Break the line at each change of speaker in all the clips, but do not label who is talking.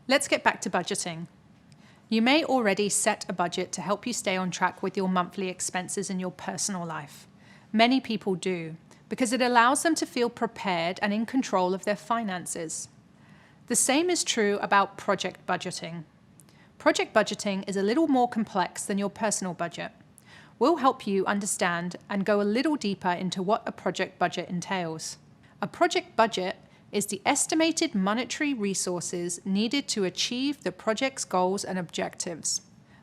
Let's get back to budgeting. You may already set a budget to help you stay on track with your monthly expenses in your personal life. Many people do, because it allows them to feel prepared and in control of their finances. The same is true about project budgeting. Project budgeting is a little more complex than your personal budget. We'll help you understand and go a little deeper into what a project budget entails. A project budget is the estimated monetary resources needed to achieve the project's goals and objectives.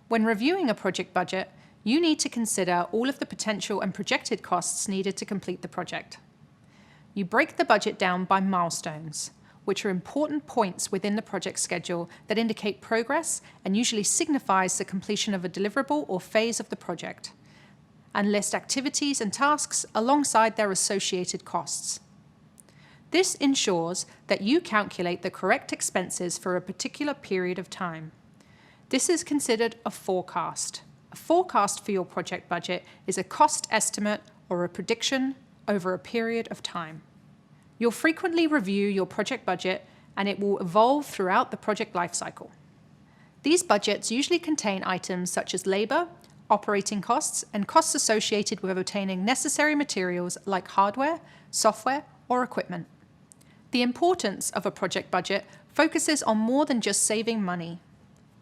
When reviewing a project budget, you need to consider all of the potential and projected costs needed to complete the project. You break the budget down by milestones, which are important points within the project schedule that indicate progress and usually signifies the completion of a deliverable or phase of the project, and list activities and tasks alongside their associated costs. This ensures that you calculate the correct expenses for a particular period of time. This is considered a forecast. A forecast for your project budget is a cost estimate or a prediction over a period of time. You'll frequently review your project budget, and it will evolve throughout the project lifecycle. These budgets usually contain items such as labor, operating costs, and costs associated with obtaining necessary materials like hardware, software, or equipment. The importance of a project budget focuses on more than just saving money.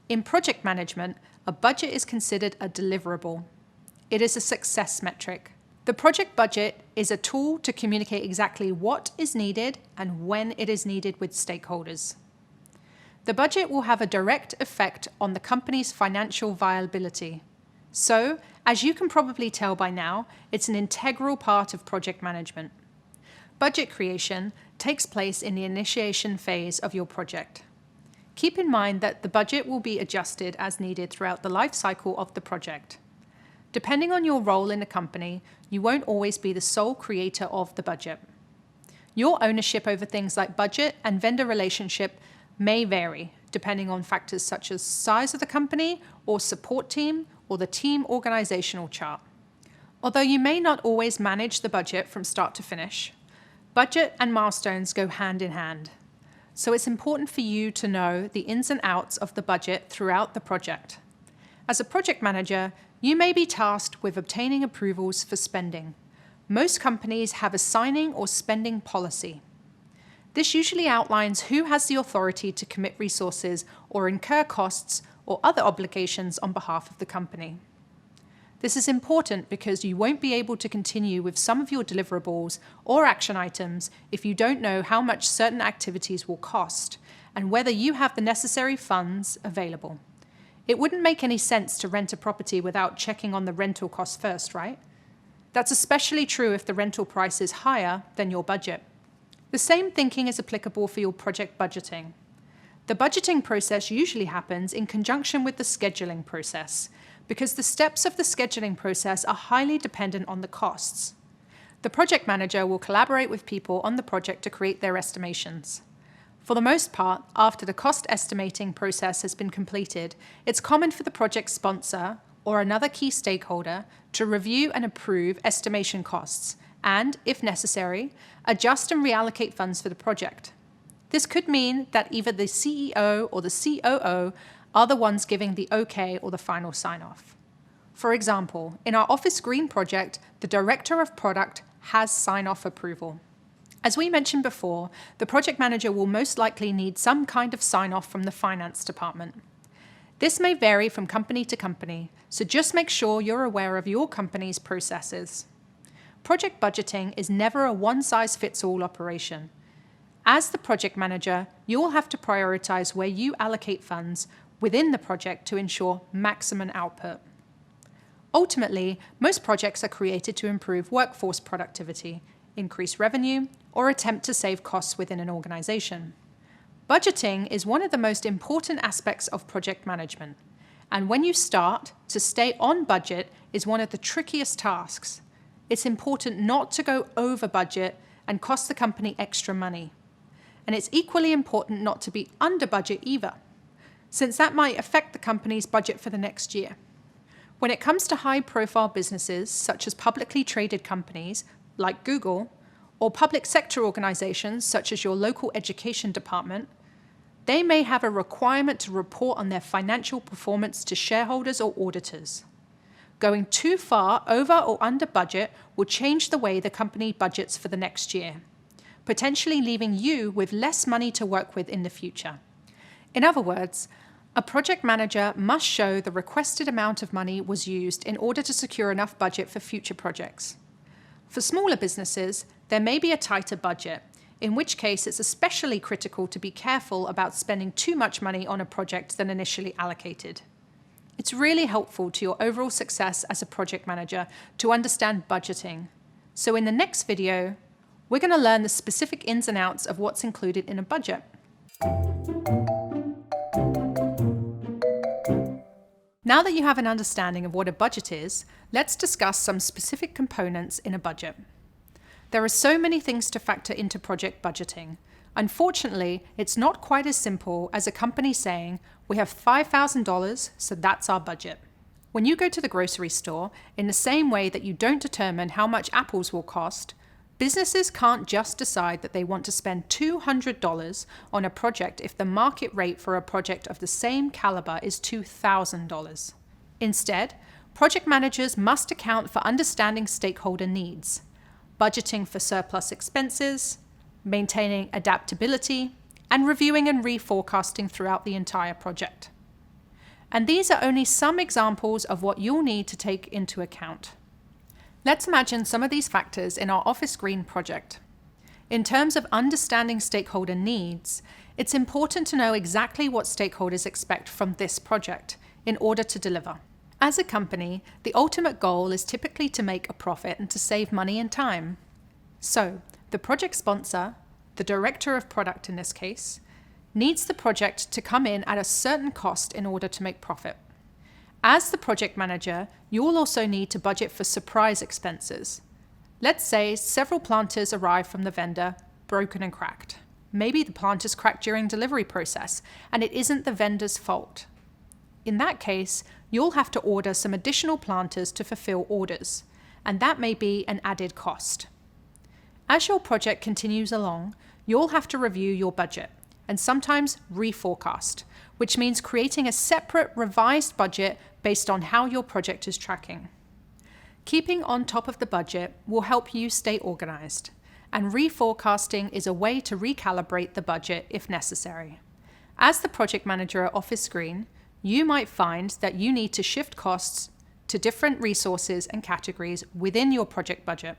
In project management, a budget is considered a deliverable. It is a success metric. The project budget is a tool to communicate exactly what is needed and when it is needed with stakeholders. The budget will have a direct effect on the company's financial viability. So, as you can probably tell by now, it's an integral part of project management. Budget creation takes place in the initiation phase of your project. Keep in mind that the budget will be adjusted as needed throughout the life cycle of the project. Depending on your role in the company, you won't always be the sole creator of the budget. Your ownership over things like budget and vendor relationship may vary, depending on factors such as size of the company or support team or the team organizational chart. Although you may not always manage the budget from start to finish, budget and milestones go hand in hand. So it's important for you to know the ins and outs of the budget throughout the project. As a project manager, you may be tasked with obtaining approvals for spending. Most companies have a signing or spending policy. This usually outlines who has the authority to commit resources or incur costs or other obligations on behalf of the company. This is important because you won't be able to continue with some of your deliverables or action items if you don't know how much certain activities will cost and whether you have the necessary funds available. It wouldn't make any sense to rent a property without checking on the rental costs first, right? That's especially true if the rental price is higher than your budget. The same thinking is applicable for your project budgeting. The budgeting process usually happens in conjunction with the scheduling process, because the steps of the scheduling process are highly dependent on the costs. The project manager will collaborate with people on the project to create their estimations. For the most part, after the cost estimating process has been completed, it's common for the project sponsor or another key stakeholder to review and approve estimation costs and, if necessary, adjust and reallocate funds for the project. This could mean that either the CEO or the COO are the ones giving the okay or the final sign-off. For example, in our Office Green project, the Director of Product has sign-off approval. As we mentioned before, the project manager will most likely need some kind of sign-off from the finance department. This may vary from company to company, so just make sure you're aware of your company's processes. Project budgeting is never a one-size-fits-all operation. As the project manager, you'll have to prioritize where you allocate funds within the project to ensure maximum output. Ultimately, most projects are created to improve workforce productivity, increase revenue, or attempt to save costs within an organization. Budgeting is one of the most important aspects of project management, and when you start, to stay on budget is one of the trickiest tasks. It's important not to go over budget and cost the company extra money. And it's equally important not to be under budget either, since that might affect the company's budget for the next year. When it comes to high-profile businesses, such as publicly traded companies like Google, or public sector organizations such as your local education department, they may have a requirement to report on their financial performance to shareholders or auditors. Going too far over or under budget will change the way the company budgets for the next year, potentially leaving you with less money to work with in the future. In other words, a project manager must show the requested amount of money was used in order to secure enough budget for future projects. For smaller businesses, there may be a tighter budget, in which case it's especially critical to be careful about spending too much money on a project than initially allocated. It's really helpful to your overall success as a project manager to understand budgeting. So in the next video, we're going to learn the specific ins and outs of what's included in a budget. Now that you have an understanding of what a budget is, let's discuss some specific components in a budget. There are so many things to factor into project budgeting. Unfortunately, it's not quite as simple as a company saying, we have $5,000, so that's our budget. When you go to the grocery store, in the same way that you don't determine how much apples will cost, businesses can't just decide that they want to spend $200 on a project if the market rate for a project of the same caliber is $2,000. Instead, project managers must account for understanding stakeholder needs, budgeting for surplus expenses, maintaining adaptability, and reviewing and reforecasting throughout the entire project. And these are only some examples of what you'll need to take into account. Let's imagine some of these factors in our office green project. In terms of understanding stakeholder needs, it's important to know exactly what stakeholders expect from this project in order to deliver. As a company, the ultimate goal is typically to make a profit and to save money and time. So, the project sponsor, the director of product in this case, needs the project to come in at a certain cost in order to make profit. As the project manager, you will also need to budget for surprise expenses. Let's say several planters arrive from the vendor, broken and cracked. Maybe the planters cracked during delivery process, and it isn't the vendor's fault. In that case, you'll have to order some additional planters to fulfill orders, and that may be an added cost. As your project continues along, you'll have to review your budget and sometimes reforecast, which means creating a separate revised budget based on how your project is tracking. Keeping on top of the budget will help you stay organized, and reforecasting is a way to recalibrate the budget if necessary. As the project manager at Office Green, you might find that you need to shift costs to different resources and categories within your project budget.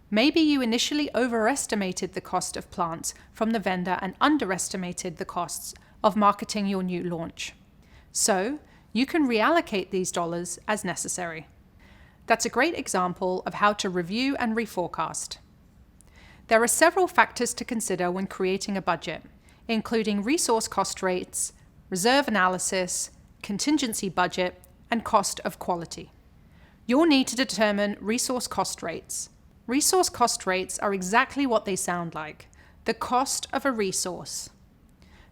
Maybe you initially overestimated the cost of plants from the vendor and underestimated the costs of marketing your new launch. So, you can reallocate these dollars as necessary. That's a great example of how to review and reforecast. There are several factors to consider when creating a budget, including resource cost rates, reserve analysis, contingency budget, and cost of quality. You'll need to determine resource cost rates. Resource cost rates are exactly what they sound like, the cost of a resource.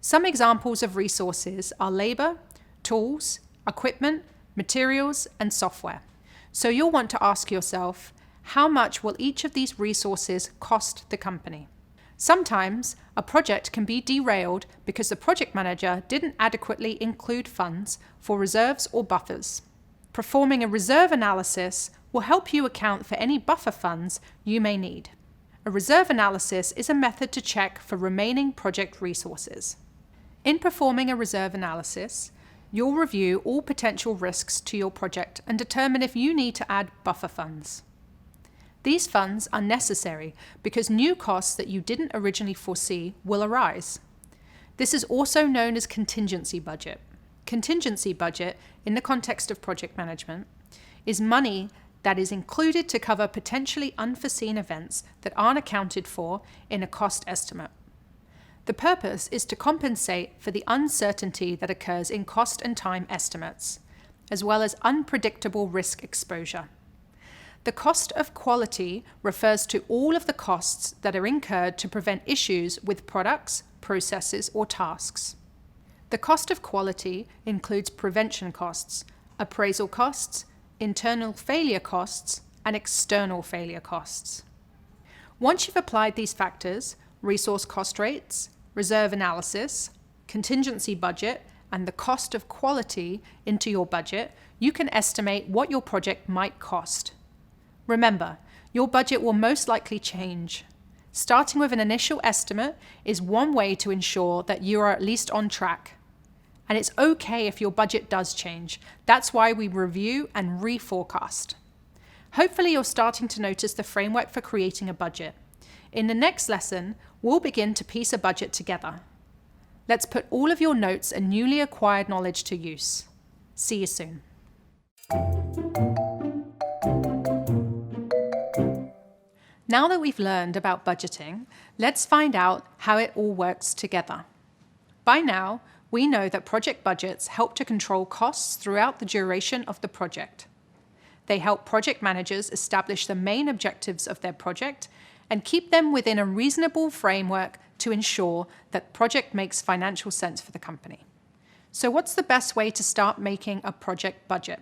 Some examples of resources are labor, tools, equipment, materials, and software. So you'll want to ask yourself, how much will each of these resources cost the company? Sometimes a project can be derailed because the project manager didn't adequately include funds for reserves or buffers. Performing a reserve analysis will help you account for any buffer funds you may need. A reserve analysis is a method to check for remaining project resources. In performing a reserve analysis, you'll review all potential risks to your project and determine if you need to add buffer funds. These funds are necessary because new costs that you didn't originally foresee will arise. This is also known as contingency budget. Contingency budget, in the context of project management, is money that is included to cover potentially unforeseen events that aren't accounted for in a cost estimate. The purpose is to compensate for the uncertainty that occurs in cost and time estimates, as well as unpredictable risk exposure. The cost of quality refers to all of the costs that are incurred to prevent issues with products, processes, or tasks. The cost of quality includes prevention costs, appraisal costs, internal failure costs, and external failure costs. Once you've applied these factors, resource cost rates, reserve analysis, contingency budget, and the cost of quality into your budget, you can estimate what your project might cost. Remember, your budget will most likely change. Starting with an initial estimate is one way to ensure that you are at least on track. And it's okay if your budget does change. That's why we review and reforecast. Hopefully you're starting to notice the framework for creating a budget. In the next lesson, we'll begin to piece a budget together. Let's put all of your notes and newly acquired knowledge to use. See you soon. Now that we've learned about budgeting, let's find out how it all works together. By now, we know that project budgets help to control costs throughout the duration of the project. They help project managers establish the main objectives of their project and keep them within a reasonable framework to ensure that the project makes financial sense for the company. So what's the best way to start making a project budget?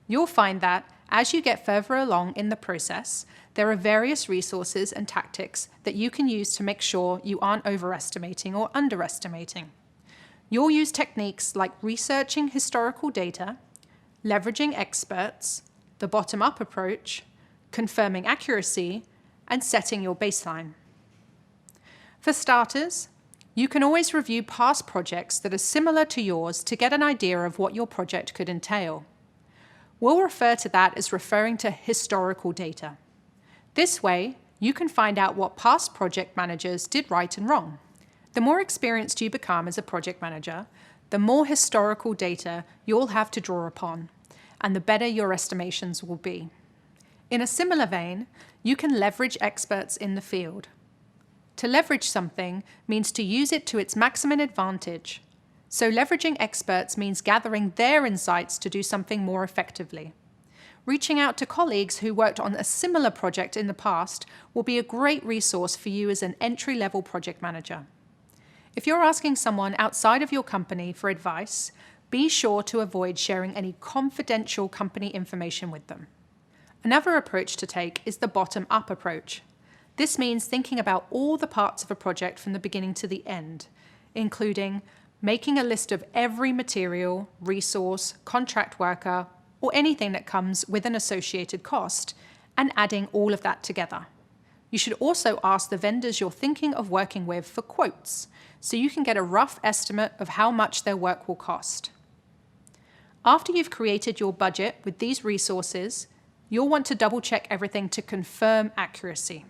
You'll find that as you get further along in the process, there are various resources and tactics that you can use to make sure you aren't overestimating or underestimating. You'll use techniques like researching historical data, leveraging experts, the bottom-up approach, confirming accuracy, and setting your baseline. For starters, you can always review past projects that are similar to yours to get an idea of what your project could entail. We'll refer to that as referring to historical data. This way, you can find out what past project managers did right and wrong. The more experienced you become as a project manager, the more historical data you'll have to draw upon, and the better your estimations will be. In a similar vein, you can leverage experts in the field. To leverage something means to use it to its maximum advantage. So leveraging experts means gathering their insights to do something more effectively. Reaching out to colleagues who worked on a similar project in the past will be a great resource for you as an entry-level project manager. If you're asking someone outside of your company for advice, be sure to avoid sharing any confidential company information with them. Another approach to take is the bottom-up approach. This means thinking about all the parts of a project from the beginning to the end, including making a list of every material, resource, contract worker, or anything that comes with an associated cost, and adding all of that together. You should also ask the vendors you're thinking of working with for quotes, so you can get a rough estimate of how much their work will cost. After you've created your budget with these resources, you'll want to double-check everything to confirm accuracy.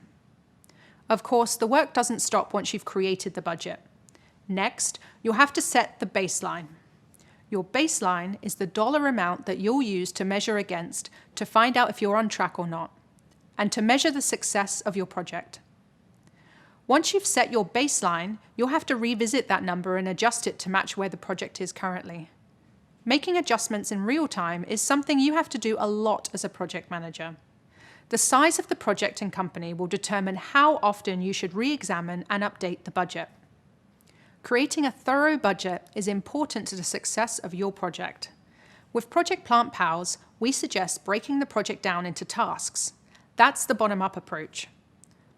Of course, the work doesn't stop once you've created the budget. Next, you'll have to set the baseline. Your baseline is the dollar amount that you'll use to measure against to find out if you're on track or not, and to measure the success of your project. Once you've set your baseline, you'll have to revisit that number and adjust it to match where the project is currently. Making adjustments in real time is something you have to do a lot as a project manager. The size of the project and company will determine how often you should re-examine and update the budget. Creating a thorough budget is important to the success of your project. With Project Plant Pals, we suggest breaking the project down into tasks. That's the bottom-up approach.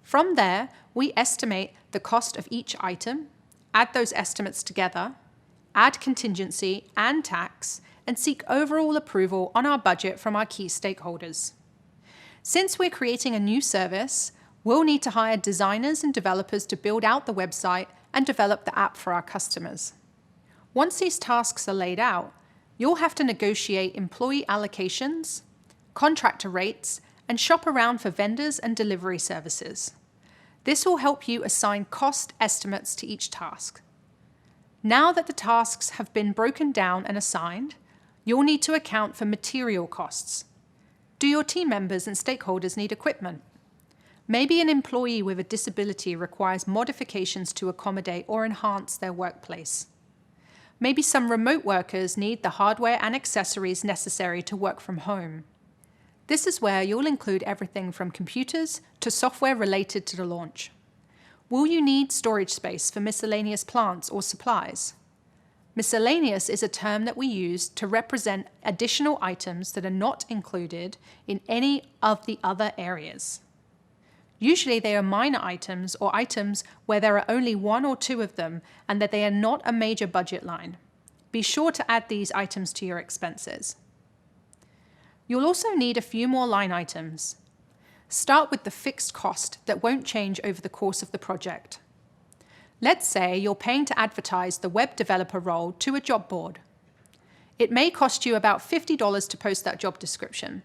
From there, we estimate the cost of each item, add those estimates together, add contingency and tax, and seek overall approval on our budget from our key stakeholders. Since we're creating a new service, we'll need to hire designers and developers to build out the website and develop the app for our customers. Once these tasks are laid out, you'll have to negotiate employee allocations, contractor rates, and shop around for vendors and delivery services. This will help you assign cost estimates to each task. Now that the tasks have been broken down and assigned, you'll need to account for material costs. Do your team members and stakeholders need equipment? Maybe an employee with a disability requires modifications to accommodate or enhance their workplace. Maybe some remote workers need the hardware and accessories necessary to work from home. This is where you'll include everything from computers to software related to the launch. Will you need storage space for miscellaneous plants or supplies? Miscellaneous is a term that we use to represent additional items that are not included in any of the other areas. Usually they are minor items or items where there are only one or two of them and that they are not a major budget line. Be sure to add these items to your expenses. You'll also need a few more line items. Start with the fixed cost that won't change over the course of the project. Let's say you're paying to advertise the web developer role to a job board. It may cost you about $50 to post that job description.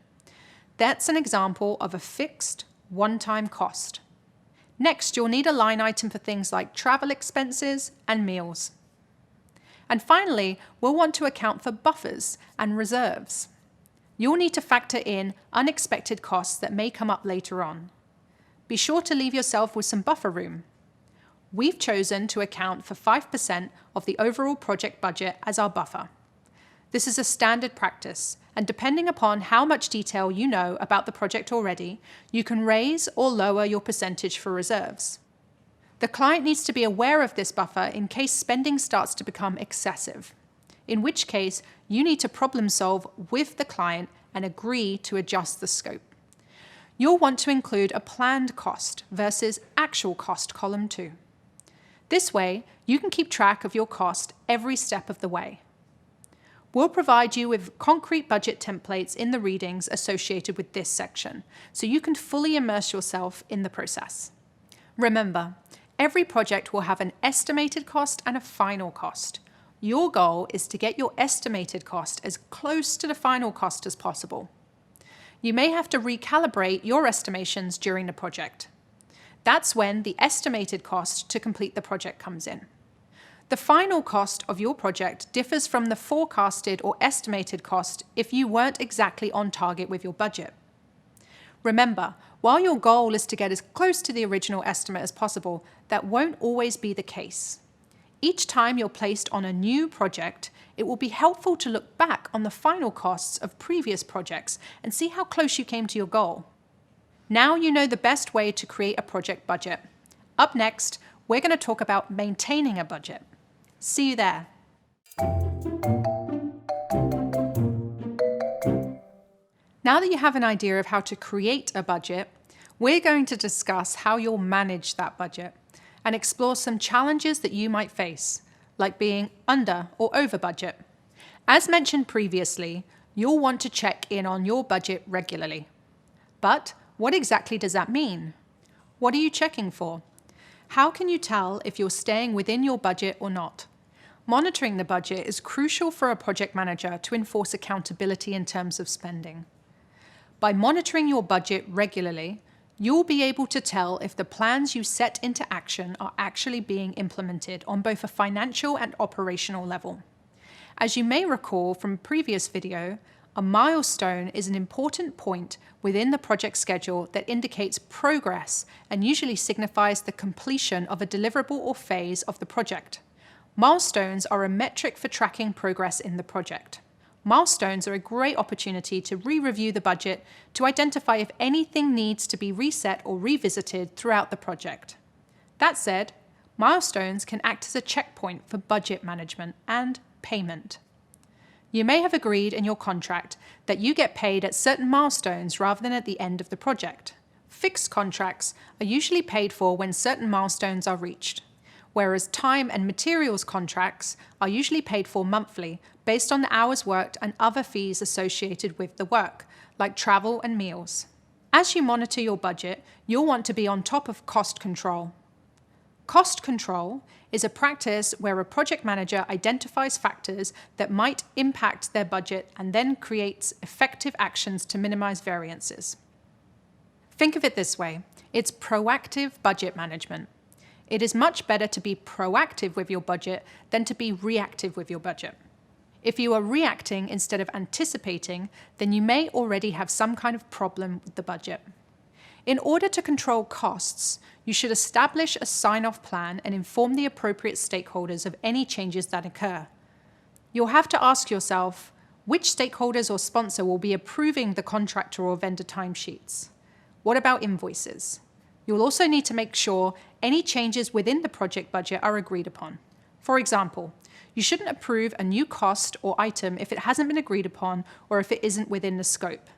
That's an example of a fixed, one-time cost. Next, you'll need a line item for things like travel expenses and meals. And finally, we'll want to account for buffers and reserves. You'll need to factor in unexpected costs that may come up later on. Be sure to leave yourself with some buffer room. We've chosen to account for 5% of the overall project budget as our buffer. This is a standard practice, and depending upon how much detail you know about the project already, you can raise or lower your percentage for reserves. The client needs to be aware of this buffer in case spending starts to become excessive, in which case you need to problem solve with the client and agree to adjust the scope. You'll want to include a planned cost versus actual cost column too. This way, you can keep track of your cost every step of the way. We'll provide you with concrete budget templates in the readings associated with this section, so you can fully immerse yourself in the process. Remember, every project will have an estimated cost and a final cost. Your goal is to get your estimated cost as close to the final cost as possible. You may have to recalibrate your estimations during the project. That's when the estimated cost to complete the project comes in. The final cost of your project differs from the forecasted or estimated cost if you weren't exactly on target with your budget. Remember, while your goal is to get as close to the original estimate as possible, that won't always be the case. Each time you're placed on a new project, it will be helpful to look back on the final costs of previous projects and see how close you came to your goal. Now you know the best way to create a project budget. Up next, we're going to talk about maintaining a budget. See you there. Now that you have an idea of how to create a budget, we're going to discuss how you'll manage that budget and explore some challenges that you might face, like being under or over budget. As mentioned previously, you'll want to check in on your budget regularly. But what exactly does that mean? What are you checking for? How can you tell if you're staying within your budget or not? Monitoring the budget is crucial for a project manager to enforce accountability in terms of spending. By monitoring your budget regularly, you'll be able to tell if the plans you set into action are actually being implemented on both a financial and operational level. As you may recall from a previous video, a milestone is an important point within the project schedule that indicates progress and usually signifies the completion of a deliverable or phase of the project. Milestones are a metric for tracking progress in the project. Milestones are a great opportunity to re-review the budget to identify if anything needs to be reset or revisited throughout the project. That said, milestones can act as a checkpoint for budget management and payment. You may have agreed in your contract that you get paid at certain milestones rather than at the end of the project. Fixed contracts are usually paid for when certain milestones are reached, whereas time and materials contracts are usually paid for monthly based on the hours worked and other fees associated with the work, like travel and meals. As you monitor your budget, you'll want to be on top of cost control. Cost control is a practice where a project manager identifies factors that might impact their budget and then creates effective actions to minimize variances. Think of it this way: it's proactive budget management. It is much better to be proactive with your budget than to be reactive with your budget. If you are reacting instead of anticipating, then you may already have some kind of problem with the budget. In order to control costs, you should establish a sign-off plan and inform the appropriate stakeholders of any changes that occur. You'll have to ask yourself, which stakeholders or sponsor will be approving the contractor or vendor timesheets? What about invoices? You'll also need to make sure any changes within the project budget are agreed upon. For example, you shouldn't approve a new cost or item if it hasn't been agreed upon or if it isn't within the scope.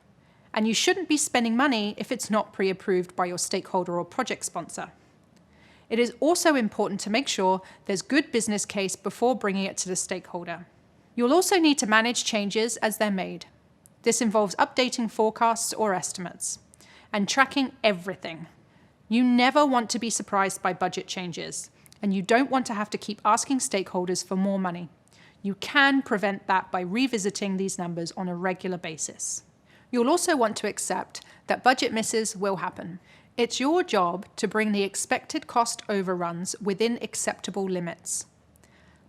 And you shouldn't be spending money if it's not pre-approved by your stakeholder or project sponsor. It is also important to make sure there's good business case before bringing it to the stakeholder. You'll also need to manage changes as they're made. This involves updating forecasts or estimates and tracking everything. You never want to be surprised by budget changes, and you don't want to have to keep asking stakeholders for more money. You can prevent that by revisiting these numbers on a regular basis. You'll also want to accept that budget misses will happen. It's your job to bring the expected cost overruns within acceptable limits.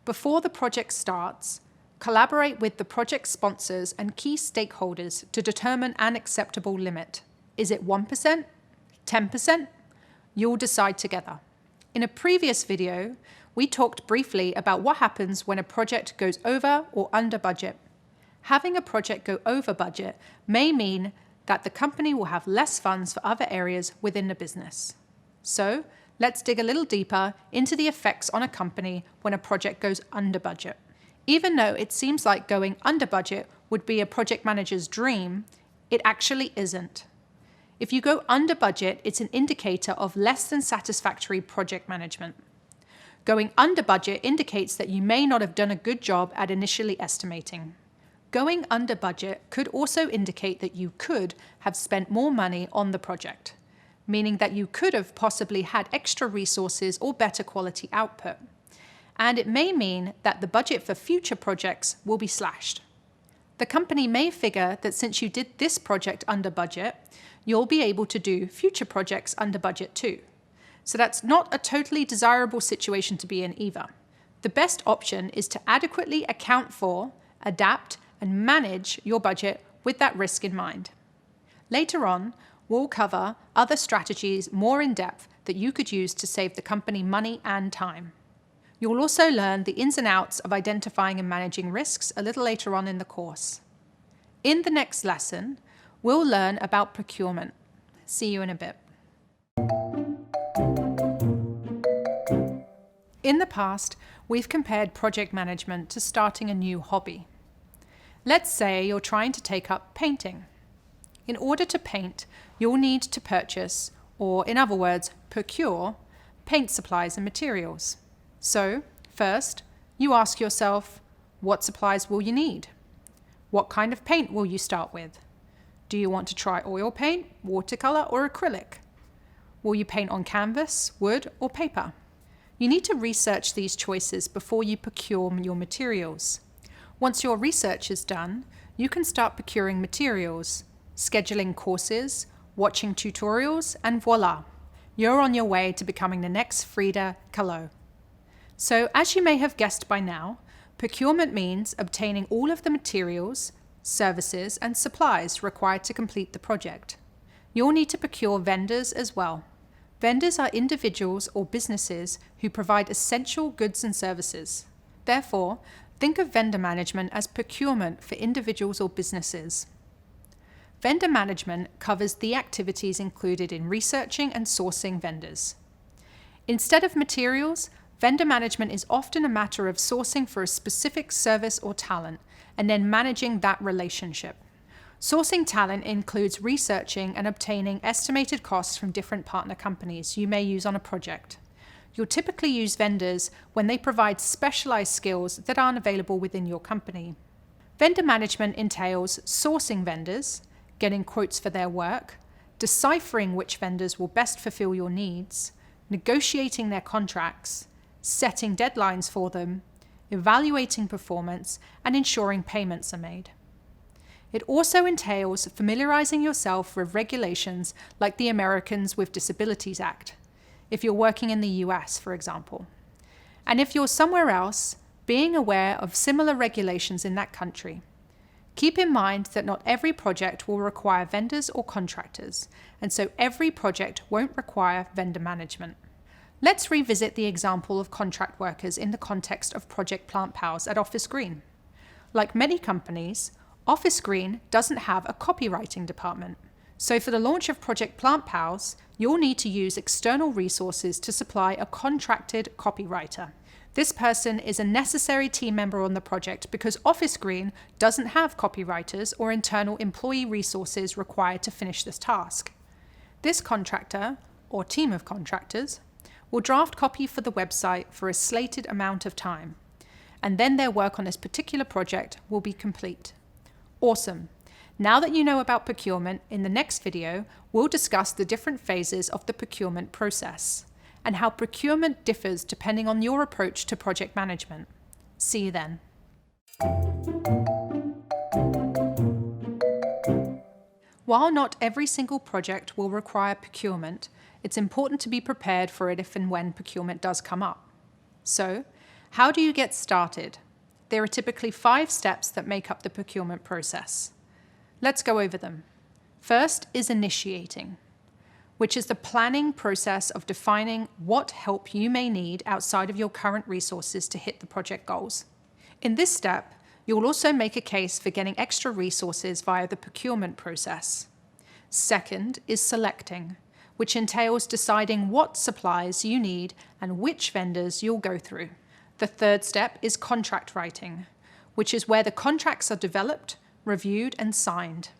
Before the project starts, collaborate with the project sponsors and key stakeholders to determine an acceptable limit. Is it 1%? 10%? You'll decide together. In a previous video, we talked briefly about what happens when a project goes over or under budget. Having a project go over budget may mean that the company will have less funds for other areas within the business. So, let's dig a little deeper into the effects on a company when a project goes under budget. Even though it seems like going under budget would be a project manager's dream, it actually isn't. If you go under budget, it's an indicator of less than satisfactory project management. Going under budget indicates that you may not have done a good job at initially estimating. Going under budget could also indicate that you could have spent more money on the project, meaning that you could have possibly had extra resources or better quality output. And it may mean that the budget for future projects will be slashed. The company may figure that since you did this project under budget, you'll be able to do future projects under budget too. So that's not a totally desirable situation to be in either. The best option is to adequately account for, adapt, and manage your budget with that risk in mind. Later on, we'll cover other strategies more in depth that you could use to save the company money and time. You'll also learn the ins and outs of identifying and managing risks a little later on in the course. In the next lesson, we'll learn about procurement. See you in a bit. In the past, we've compared project management to starting a new hobby. Let's say you're trying to take up painting. In order to paint, you'll need to purchase, or in other words, procure, paint supplies and materials. So, first, you ask yourself, what supplies will you need? What kind of paint will you start with? Do you want to try oil paint, watercolor, or acrylic? Will you paint on canvas, wood, or paper? You need to research these choices before you procure your materials. Once your research is done, you can start procuring materials, scheduling courses, watching tutorials, and voila, you're on your way to becoming the next Frida Kahlo. So, as you may have guessed by now, procurement means obtaining all of the materials, services, and supplies required to complete the project. You'll need to procure vendors as well. Vendors are individuals or businesses who provide essential goods and services. Therefore, think of vendor management as procurement for individuals or businesses. Vendor management covers the activities included in researching and sourcing vendors. Instead of materials, vendor management is often a matter of sourcing for a specific service or talent and then managing that relationship. Sourcing talent includes researching and obtaining estimated costs from different partner companies you may use on a project. You'll typically use vendors when they provide specialized skills that aren't available within your company. Vendor management entails sourcing vendors, getting quotes for their work, deciphering which vendors will best fulfill your needs, negotiating their contracts, setting deadlines for them, evaluating performance, and ensuring payments are made. It also entails familiarizing yourself with regulations like the Americans with Disabilities Act, if you're working in the US, for example. And if you're somewhere else, being aware of similar regulations in that country. Keep in mind that not every project will require vendors or contractors, and so every project won't require vendor management. Let's revisit the example of contract workers in the context of Project Plant Pals at Office Green. Like many companies, Office Green doesn't have a copywriting department. So for the launch of Project Plant Pals, you'll need to use external resources to supply a contracted copywriter. This person is a necessary team member on the project because Office Green doesn't have copywriters or internal employee resources required to finish this task. This contractor, or team of contractors, will draft copy for the website for a slated amount of time, and then their work on this particular project will be complete. Awesome! Now that you know about procurement, in the next video, we'll discuss the different phases of the procurement process and how procurement differs depending on your approach to project management. See you then. While not every single project will require procurement, it's important to be prepared for it if and when procurement does come up. So, how do you get started? There are typically 5 steps that make up the procurement process. Let's go over them. First is initiating, which is the planning process of defining what help you may need outside of your current resources to hit the project goals. In this step, you'll also make a case for getting extra resources via the procurement process. Second is selecting, which entails deciding what supplies you need and which vendors you'll go through. The third step is contract writing, which is where the contracts are developed, reviewed, and signed.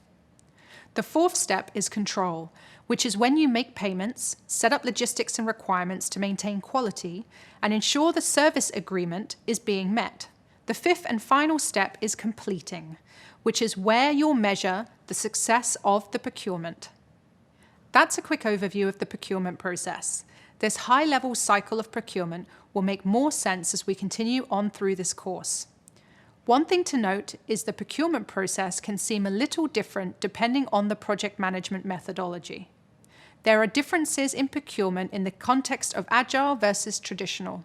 The fourth step is control, which is when you make payments, set up logistics and requirements to maintain quality, and ensure the service agreement is being met. The fifth and final step is completing, which is where you'll measure the success of the procurement. That's a quick overview of the procurement process. This high-level cycle of procurement will make more sense as we continue on through this course. One thing to note is the procurement process can seem a little different depending on the project management methodology. There are differences in procurement in the context of agile versus traditional.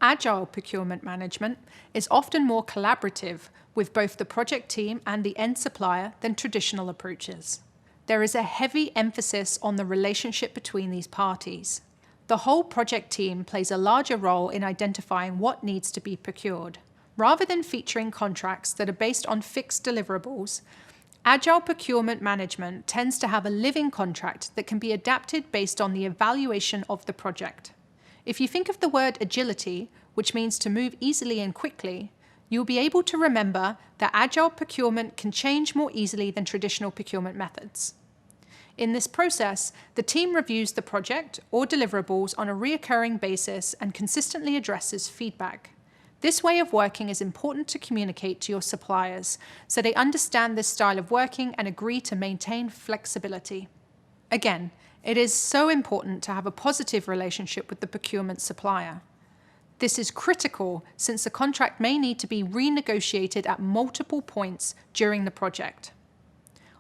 Agile procurement management is often more collaborative with both the project team and the end supplier than traditional approaches. There is a heavy emphasis on the relationship between these parties. The whole project team plays a larger role in identifying what needs to be procured. Rather than featuring contracts that are based on fixed deliverables, agile procurement management tends to have a living contract that can be adapted based on the evaluation of the project. If you think of the word agility, which means to move easily and quickly, you'll be able to remember that agile procurement can change more easily than traditional procurement methods. In this process, the team reviews the project or deliverables on a recurring basis and consistently addresses feedback. This way of working is important to communicate to your suppliers so they understand this style of working and agree to maintain flexibility. Again, it is so important to have a positive relationship with the procurement supplier. This is critical since the contract may need to be renegotiated at multiple points during the project.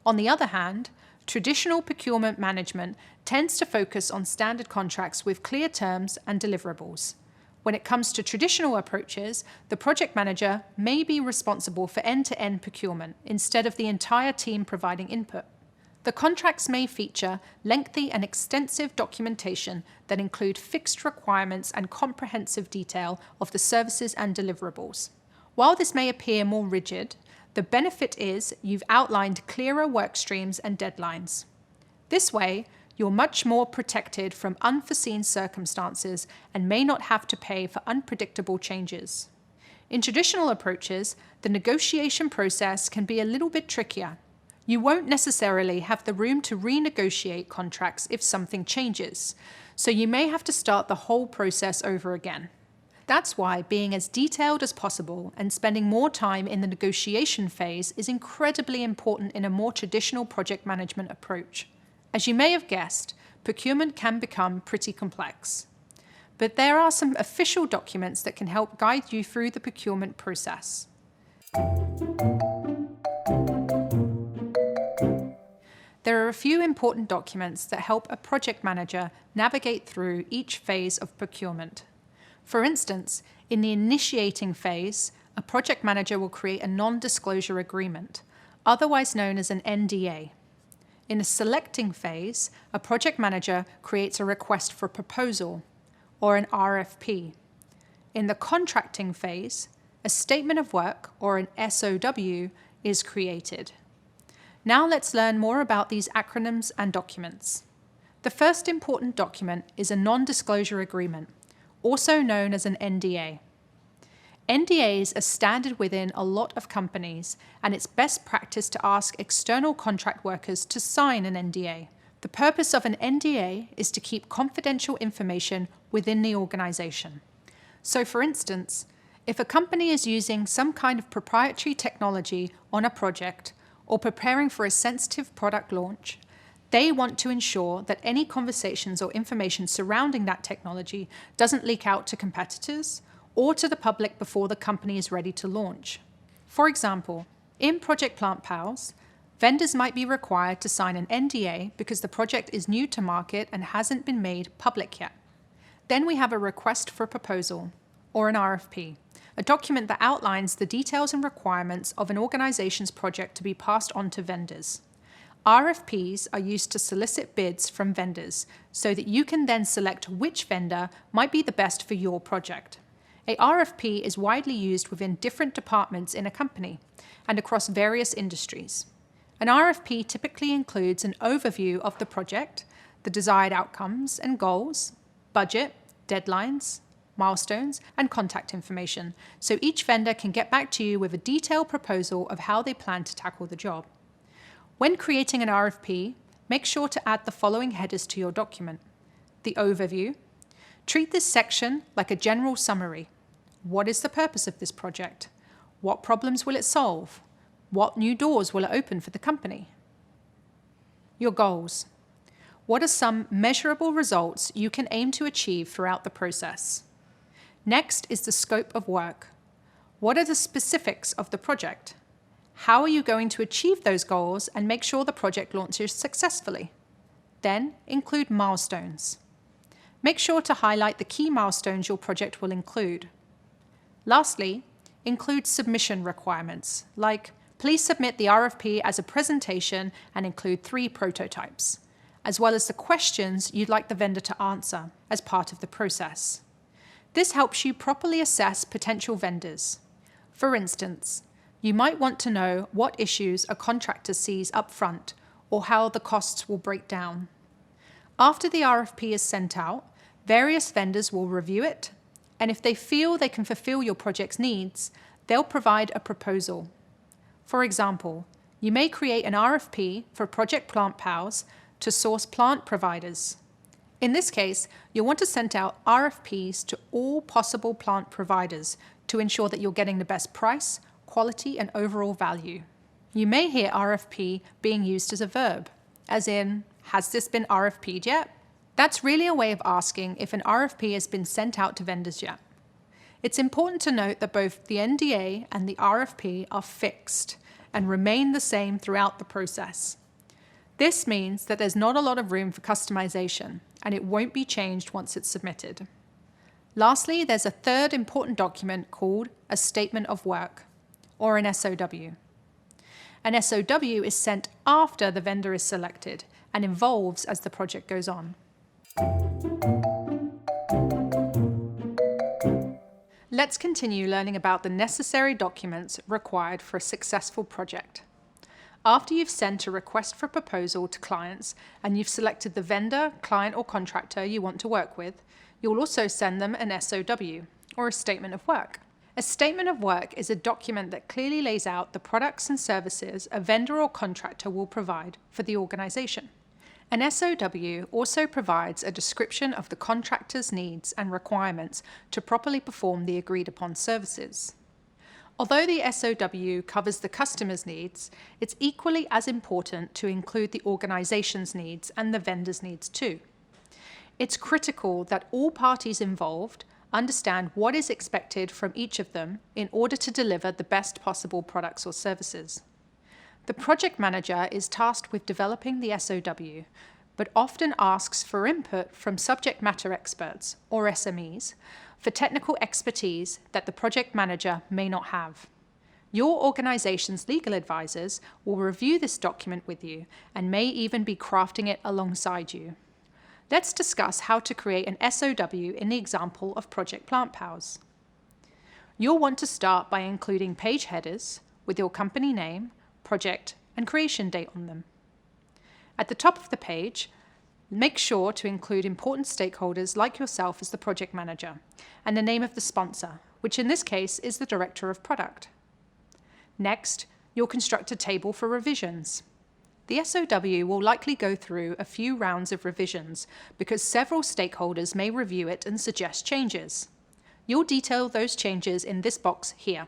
On the other hand, traditional procurement management tends to focus on standard contracts with clear terms and deliverables. When it comes to traditional approaches, the project manager may be responsible for end-to-end procurement instead of the entire team providing input. The contracts may feature lengthy and extensive documentation that include fixed requirements and comprehensive detail of the services and deliverables. While this may appear more rigid, the benefit is you've outlined clearer work streams and deadlines. This way, you're much more protected from unforeseen circumstances and may not have to pay for unpredictable changes. In traditional approaches, the negotiation process can be a little bit trickier. You won't necessarily have the room to renegotiate contracts if something changes, so you may have to start the whole process over again. That's why being as detailed as possible and spending more time in the negotiation phase is incredibly important in a more traditional project management approach. As you may have guessed, procurement can become pretty complex. But there are some official documents that can help guide you through the procurement process. There are a few important documents that help a project manager navigate through each phase of procurement. For instance, in the initiating phase, a project manager will create a non-disclosure agreement, otherwise known as an NDA. In the selecting phase, a project manager creates a request for proposal, or an RFP. In the contracting phase, a statement of work, or an SOW, is created. Now let's learn more about these acronyms and documents. The first important document is a non-disclosure agreement, also known as an NDA. NDAs are standard within a lot of companies, and it's best practice to ask external contract workers to sign an NDA. The purpose of an NDA is to keep confidential information within the organization. So, for instance, if a company is using some kind of proprietary technology on a project or preparing for a sensitive product launch, they want to ensure that any conversations or information surrounding that technology doesn't leak out to competitors or to the public before the company is ready to launch. For example, in Project Plant Pals, vendors might be required to sign an NDA because the project is new to market and hasn't been made public yet. Then we have a request for proposal, or an RFP, a document that outlines the details and requirements of an organization's project to be passed on to vendors. RFPs are used to solicit bids from vendors so that you can then select which vendor might be the best for your project. A RFP is widely used within different departments in a company and across various industries. An RFP typically includes an overview of the project, the desired outcomes and goals, budget, deadlines, milestones, and contact information, so each vendor can get back to you with a detailed proposal of how they plan to tackle the job. When creating an RFP, make sure to add the following headers to your document. The overview. Treat this section like a general summary. What is the purpose of this project? What problems will it solve? What new doors will it open for the company? Your goals. What are some measurable results you can aim to achieve throughout the process? Next is the scope of work. What are the specifics of the project? How are you going to achieve those goals and make sure the project launches successfully? Then include milestones. Make sure to highlight the key milestones your project will include. Lastly, include submission requirements, like please submit the RFP as a presentation and include 3 prototypes, as well as the questions you'd like the vendor to answer as part of the process. This helps you properly assess potential vendors. For instance, you might want to know what issues a contractor sees up front or how the costs will break down. After the RFP is sent out, various vendors will review it, and if they feel they can fulfill your project's needs, they'll provide a proposal. For example, you may create an RFP for Project Plant Pals to source plant providers. In this case, you'll want to send out RFPs to all possible plant providers to ensure that you're getting the best price, quality, and overall value. You may hear RFP being used as a verb, as in, has this been RFP'd yet? That's really a way of asking if an RFP has been sent out to vendors yet. It's important to note that both the NDA and the RFP are fixed and remain the same throughout the process. This means that there's not a lot of room for customization, and it won't be changed once it's submitted. Lastly, there's a third important document called a Statement of Work, or an SOW. An SOW is sent after the vendor is selected and evolves as the project goes on. Let's continue learning about the necessary documents required for a successful project. After you've sent a request for proposal to clients and you've selected the vendor, client, or contractor you want to work with, you'll also send them an SOW, or a Statement of Work. A Statement of Work is a document that clearly lays out the products and services a vendor or contractor will provide for the organization. An SOW also provides a description of the contractor's needs and requirements to properly perform the agreed-upon services. Although the SOW covers the customer's needs, it's equally as important to include the organization's needs and the vendor's needs too. It's critical that all parties involved understand what is expected from each of them in order to deliver the best possible products or services. The project manager is tasked with developing the SOW, but often asks for input from subject matter experts, or SMEs, for technical expertise that the project manager may not have. Your organization's legal advisors will review this document with you and may even be crafting it alongside you. Let's discuss how to create an SOW in the example of Project Plant Pals. You'll want to start by including page headers with your company name, project, and creation date on them. At the top of the page, Make sure to include important stakeholders like yourself as the project manager, and the name of the sponsor, which in this case is the Director of Product. Next, you'll construct a table for revisions. The SOW will likely go through a few rounds of revisions because several stakeholders may review it and suggest changes. You'll detail those changes in this box here.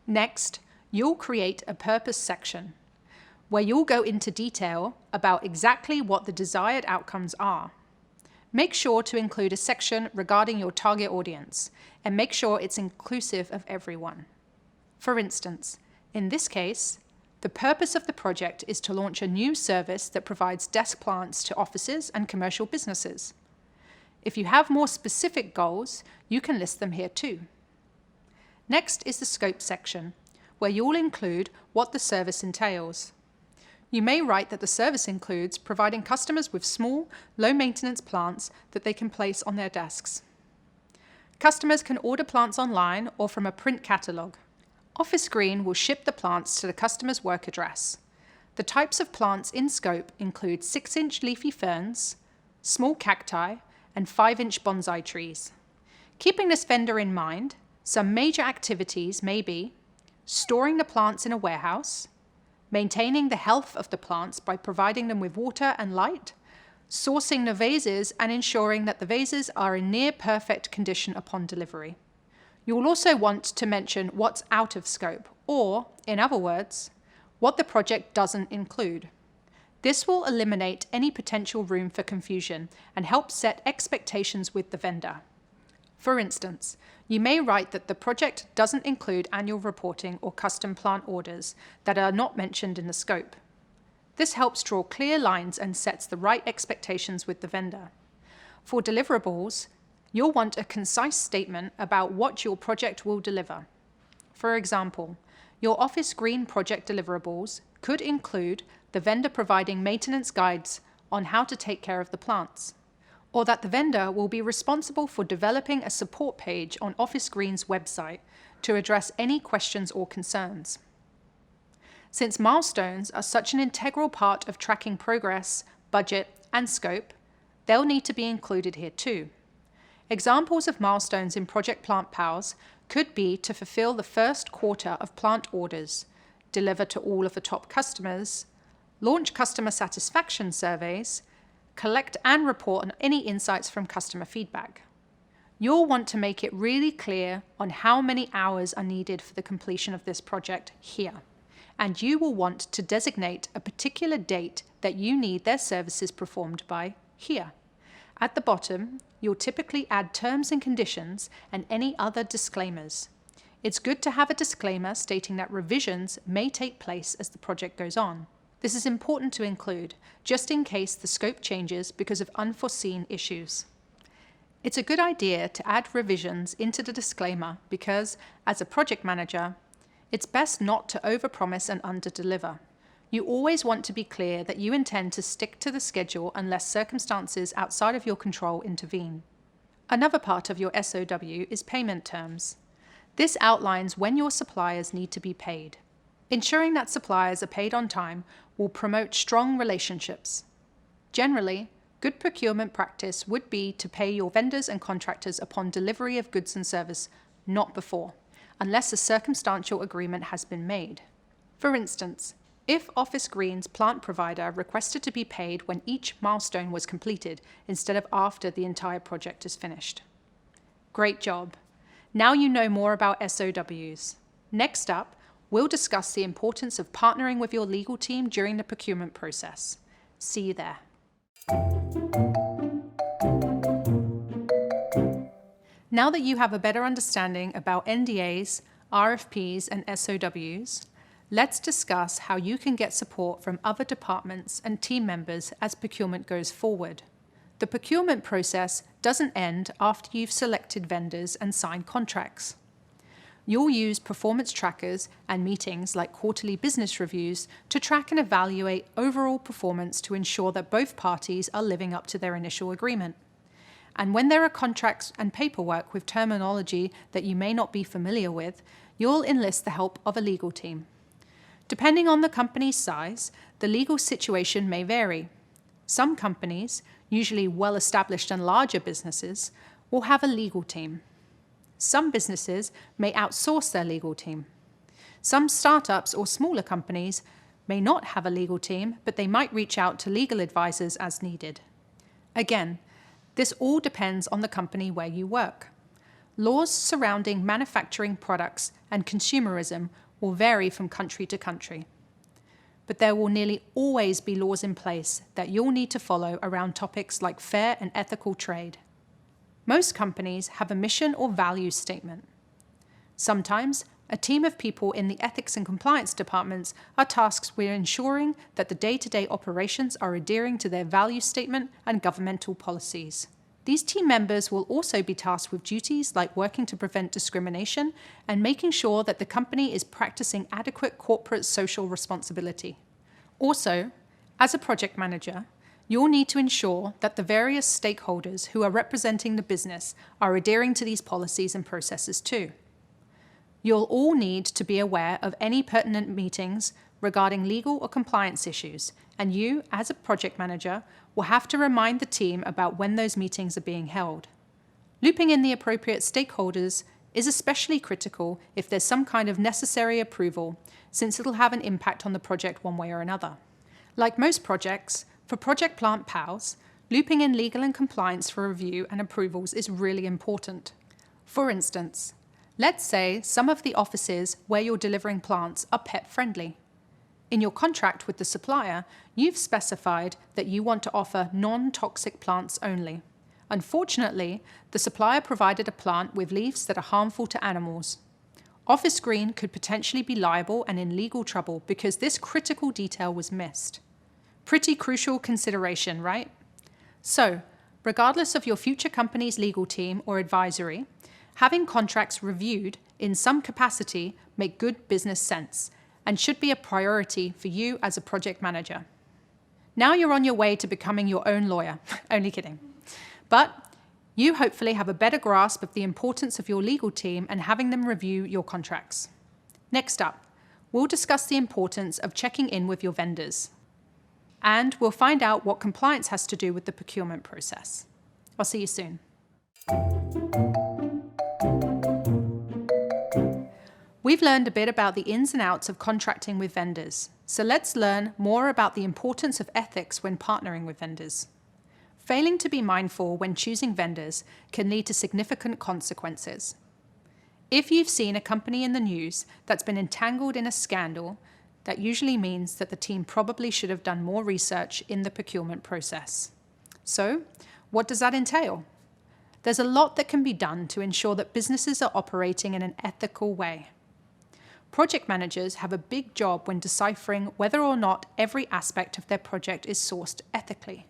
Next, you'll create a purpose section where you'll go into detail about exactly what the desired outcomes are. Make sure to include a section regarding your target audience and make sure it's inclusive of everyone. For instance, in this case, the purpose of the project is to launch a new service that provides desk plants to offices and commercial businesses. If you have more specific goals, you can list them here too. Next is the scope section, where you'll include what the service entails. You may write that the service includes providing customers with small, low-maintenance plants that they can place on their desks. Customers can order plants online or from a print catalogue. Office Green will ship the plants to the customer's work address. The types of plants in scope include 6-inch leafy ferns, small cacti, and 5-inch bonsai trees. Keeping this vendor in mind, some major activities may be storing the plants in a warehouse, maintaining the health of the plants by providing them with water and light, sourcing the vases and ensuring that the vases are in near perfect condition upon delivery. You will also want to mention what's out of scope, or, in other words, what the project doesn't include. This will eliminate any potential room for confusion and help set expectations with the vendor. For instance, you may write that the project doesn't include annual reporting or custom plant orders that are not mentioned in the scope. This helps draw clear lines and sets the right expectations with the vendor. For deliverables, you'll want a concise statement about what your project will deliver. For example, your Office Green project deliverables could include the vendor providing maintenance guides on how to take care of the plants, or that the vendor will be responsible for developing a support page on Office Green's website to address any questions or concerns. Since milestones are such an integral part of tracking progress, budget, and scope, they'll need to be included here too. Examples of milestones in Project Plant Pals could be to fulfill the first quarter of plant orders, deliver to all of the top customers, launch customer satisfaction surveys, collect and report on any insights from customer feedback. You'll want to make it really clear on how many hours are needed for the completion of this project here. And you will want to designate a particular date that you need their services performed by here. At the bottom, you'll typically add terms and conditions and any other disclaimers. It's good to have a disclaimer stating that revisions may take place as the project goes on. This is important to include, just in case the scope changes because of unforeseen issues. It's a good idea to add revisions into the disclaimer because, as a project manager, it's best not to overpromise and underdeliver. You always want to be clear that you intend to stick to the schedule unless circumstances outside of your control intervene. Another part of your SOW is payment terms. This outlines when your suppliers need to be paid. Ensuring that suppliers are paid on time will promote strong relationships. Generally, good procurement practice would be to pay your vendors and contractors upon delivery of goods and service, not before, unless a circumstantial agreement has been made. For instance, if Office Green's plant provider requested to be paid when each milestone was completed instead of after the entire project is finished. Great job! Now you know more about SOWs. Next up, we'll discuss the importance of partnering with your legal team during the procurement process. See you there. Now that you have a better understanding about NDAs, RFPs, and SOWs, let's discuss how you can get support from other departments and team members as procurement goes forward. The procurement process doesn't end after you've selected vendors and signed contracts. You'll use performance trackers and meetings like quarterly business reviews to track and evaluate overall performance to ensure that both parties are living up to their initial agreement. And when there are contracts and paperwork with terminology that you may not be familiar with, you'll enlist the help of a legal team. Depending on the company's size, the legal situation may vary. Some companies, usually well-established and larger businesses, will have a legal team. Some businesses may outsource their legal team. Some startups or smaller companies may not have a legal team, but they might reach out to legal advisors as needed. Again, this all depends on the company where you work. Laws surrounding manufacturing products and consumerism will vary from country to country. But there will nearly always be laws in place that you'll need to follow around topics like fair and ethical trade. Most companies have a mission or values statement. Sometimes, a team of people in the ethics and compliance departments are tasked with ensuring that the day-to-day operations are adhering to their value statement and governmental policies. These team members will also be tasked with duties like working to prevent discrimination and making sure that the company is practicing adequate corporate social responsibility. Also, as a project manager, you'll need to ensure that the various stakeholders who are representing the business are adhering to these policies and processes too. You'll all need to be aware of any pertinent meetings regarding legal or compliance issues, and you, as a project manager, will have to remind the team about when those meetings are being held. Looping in the appropriate stakeholders is especially critical if there's some kind of necessary approval, since it'll have an impact on the project one way or another. Like most projects, for Project Plant PALs, looping in legal and compliance for review and approvals is really important. For instance, let's say some of the offices where you're delivering plants are pet-friendly. In your contract with the supplier, you've specified that you want to offer non-toxic plants only. Unfortunately, the supplier provided a plant with leaves that are harmful to animals. Office Green could potentially be liable and in legal trouble because this critical detail was missed. Pretty crucial consideration, right? So, regardless of your future company's legal team or advisory, having contracts reviewed in some capacity make good business sense and should be a priority for you as a project manager. Now you're on your way to becoming your own lawyer. Only kidding. But you hopefully have a better grasp of the importance of your legal team and having them review your contracts. Next up, we'll discuss the importance of checking in with your vendors. And we'll find out what compliance has to do with the procurement process. I'll see you soon. We've learned a bit about the ins and outs of contracting with vendors, so let's learn more about the importance of ethics when partnering with vendors. Failing to be mindful when choosing vendors can lead to significant consequences. If you've seen a company in the news that's been entangled in a scandal, that usually means that the team probably should have done more research in the procurement process. So, what does that entail? There's a lot that can be done to ensure that businesses are operating in an ethical way. Project managers have a big job when deciphering whether or not every aspect of their project is sourced ethically.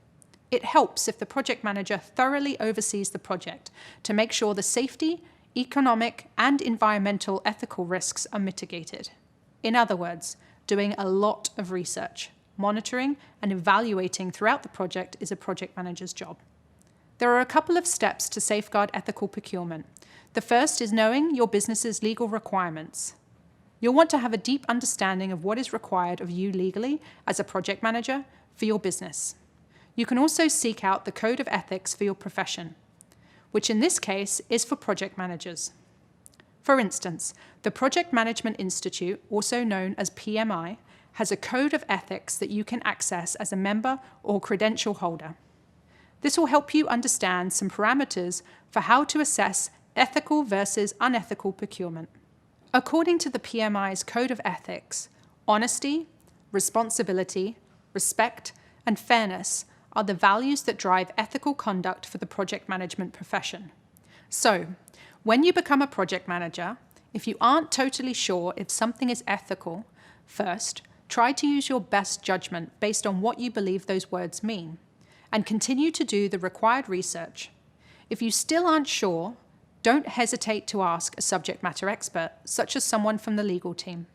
It helps if the project manager thoroughly oversees the project to make sure the safety, economic, and environmental ethical risks are mitigated. In other words, doing a lot of research, monitoring, and evaluating throughout the project is a project manager's job. There are a couple of steps to safeguard ethical procurement. The first is knowing your business's legal requirements. You'll want to have a deep understanding of what is required of you legally as a project manager for your business. You can also seek out the code of ethics for your profession, which in this case is for project managers. For instance, the Project Management Institute, also known as PMI, has a code of ethics that you can access as a member or credential holder. This will help you understand some parameters for how to assess ethical versus unethical procurement. According to the PMI's Code of Ethics, honesty, responsibility, respect, and fairness are the values that drive ethical conduct for the project management profession. So, when you become a project manager, if you aren't totally sure if something is ethical, first, try to use your best judgment based on what you believe those words mean, and continue to do the required research. If you still aren't sure, don't hesitate to ask a subject matter expert, such as someone from the legal team.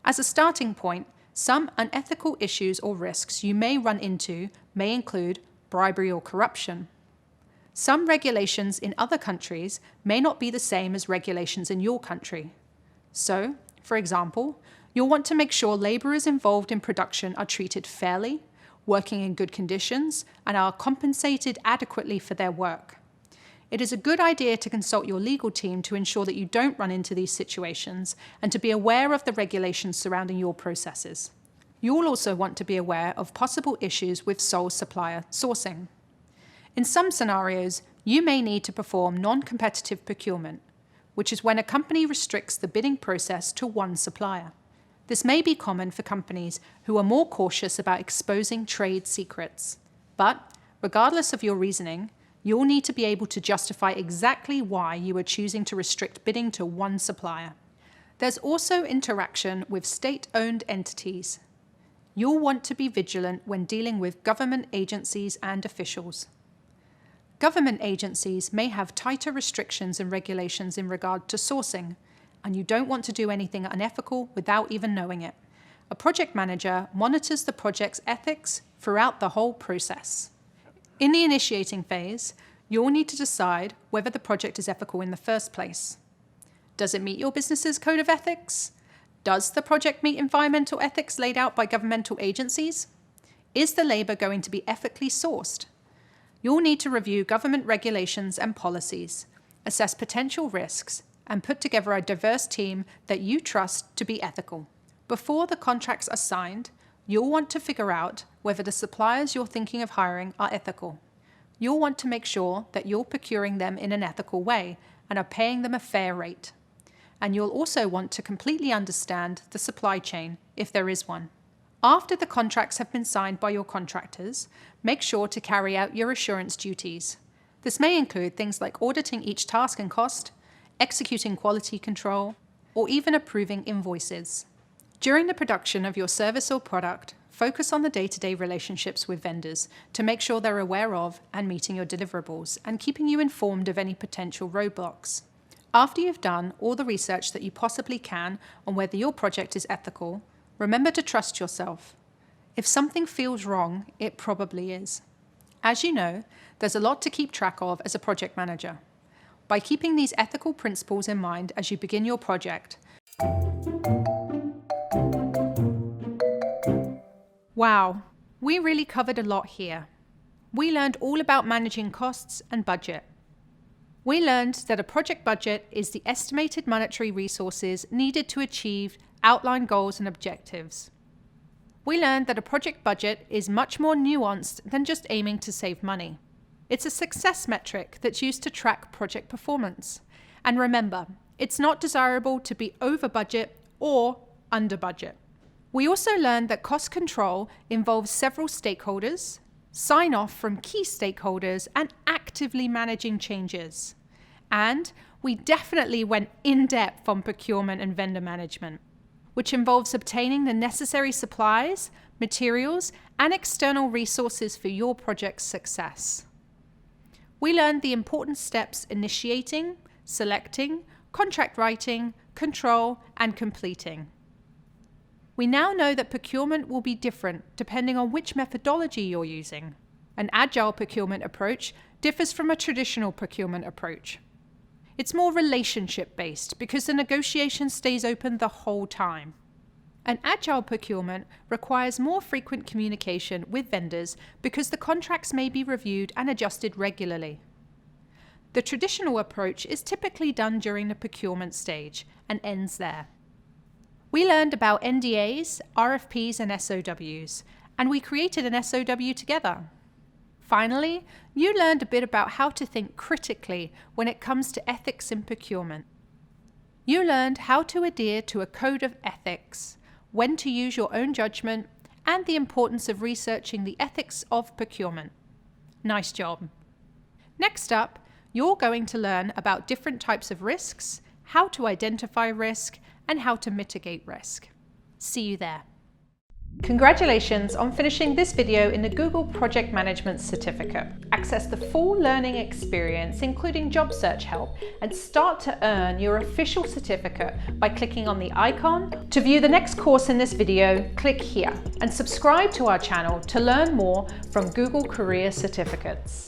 As a starting point, some unethical issues or risks you may run into may include bribery or corruption. Some regulations in other countries may not be the same as regulations in your country. So, for example, you'll want to make sure laborers involved in production are treated fairly, working in good conditions, and are compensated adequately for their work. It is a good idea to consult your legal team to ensure that you don't run into these situations and to be aware of the regulations surrounding your processes. You'll also want to be aware of possible issues with sole supplier sourcing. In some scenarios, you may need to perform non-competitive procurement, which is when a company restricts the bidding process to one supplier. This may be common for companies who are more cautious about exposing trade secrets. But, regardless of your reasoning, you'll need to be able to justify exactly why you are choosing to restrict bidding to one supplier. There's also interaction with state-owned entities. You'll want to be vigilant when dealing with government agencies and officials. Government agencies may have tighter restrictions and regulations in regard to sourcing, and you don't want to do anything unethical without even knowing it. A project manager monitors the project's ethics throughout the whole process. In the initiating phase, you'll need to decide whether the project is ethical in the first place. Does it meet your business's code of ethics? Does the project meet environmental ethics laid out by governmental agencies? Is the labor going to be ethically sourced? You'll need to review government regulations and policies, assess potential risks, and put together a diverse team that you trust to be ethical. Before the contracts are signed, you'll want to figure out whether the suppliers you're thinking of hiring are ethical. You'll want to make sure that you're procuring them in an ethical way and are paying them a fair rate. And you'll also want to completely understand the supply chain, if there is one. After the contracts have been signed by your contractors, make sure to carry out your assurance duties. This may include things like auditing each task and cost, executing quality control, or even approving invoices. During the production of your service or product, focus on the day-to-day relationships with vendors to make sure they're aware of and meeting your deliverables and keeping you informed of any potential roadblocks. After you've done all the research that you possibly can on whether your project is ethical, remember to trust yourself. If something feels wrong, it probably is. As you know, there's a lot to keep track of as a project manager. By keeping these ethical principles in mind as you begin your project, wow, we really covered a lot here. We learned all about managing costs and budget. We learned that a project budget is the estimated monetary resources needed to achieve outlined goals and objectives. We learned that a project budget is much more nuanced than just aiming to save money. It's a success metric that's used to track project performance. And remember, it's not desirable to be over budget or under budget. We also learned that cost control involves several stakeholders, sign-off from key stakeholders, and actively managing changes. And we definitely went in-depth on procurement and vendor management, which involves obtaining the necessary supplies, materials, and external resources for your project's success. We learned the important steps initiating, selecting, contract writing, control, and completing. We now know that procurement will be different depending on which methodology you're using. An agile procurement approach differs from a traditional procurement approach. It's more relationship-based because the negotiation stays open the whole time. An agile procurement requires more frequent communication with vendors because the contracts may be reviewed and adjusted regularly. The traditional approach is typically done during the procurement stage and ends there. We learned about NDAs, RFPs, and SOWs, and we created an SOW together. Finally, you learned a bit about how to think critically when it comes to ethics in procurement. You learned how to adhere to a code of ethics, when to use your own judgment, and the importance of researching the ethics of procurement. Nice job. Next up, you're going to learn about different types of risks, how to identify risk, and how to mitigate risk. See you there. Congratulations on finishing this video in the Google Project Management Certificate. Access the full learning experience, including job search help, and start to earn your official certificate by clicking on the icon. To view the next course in this video, click here and subscribe to our channel to learn more from Google Career Certificates.